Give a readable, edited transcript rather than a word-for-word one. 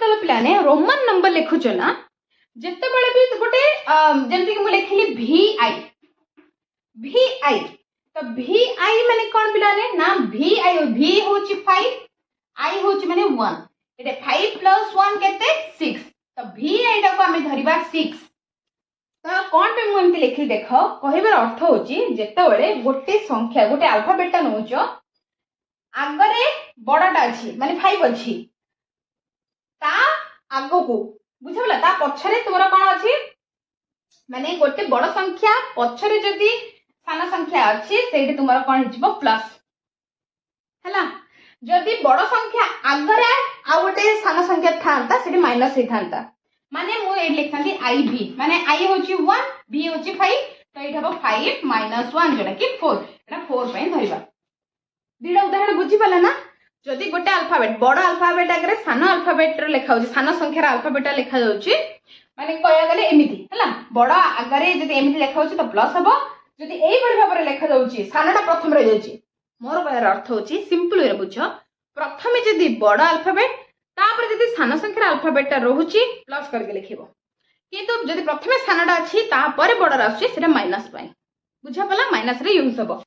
जो पिलाने Roman number लिखुच ना जिते बड़े भी गोटे जमती कि मुझे लिखिली VI तो VI माने कौन पिलाने ना VI V होची 5 I होची माने 1 एटे 5 प्लस 1 केते 6 तो VI टा को हमें धरिबा 6 तो कौन पे मुझे लिखी देख कहबार अर्थ होची जेते बड़े गोटे संख्या गोटे अल्फाबेट टा नउचो आगरे बड़टा अछि माने 5 अछि ता आगो को बुझला ता पछरे तोरा कोन अछि माने गोटे बड़ संख्या पछरे जदी सान संख्या अछि सेठी तुमरा कोन हिजबो प्लस हला जदी बड़ संख्या आगरे आ गोटे सान संख्या थांता सेठी माइनस हे थांता माने मु ए लिखथांती IV माने I होची 1 V होची 5 तो एठ हबो 5 - 1 जोटा कि 4 एटा 4 पय धरिबा दिडा उदाहरण बुझी पाला ना जदि गोटे अल्फाबेट बड़ अल्फाबेट आगे सान अल्फाबेट लिखा होची सान संख्यार अल्फाबेट लिखा जाउची माने कहया गले एमिति हला बड़ आगे जदि एमिति लिखा होची तो प्लस हबो जदि एई बड़ी भाबरे लिखा जाउची सानटा प्रथम रे जाउची मोर कहयार अर्थ होची सिंपल वे बुझ प्रथमे जदि बड़ अल्फाबेट तापर जदि सान संख्यार अल्फाबेट रहुची प्लस करके लिखिबो किंतु जदि प्रथमे सानटा अछि तापर बड़ आछी सेटा माइनस पाई बुझा पला माइनस रे यूज हबो।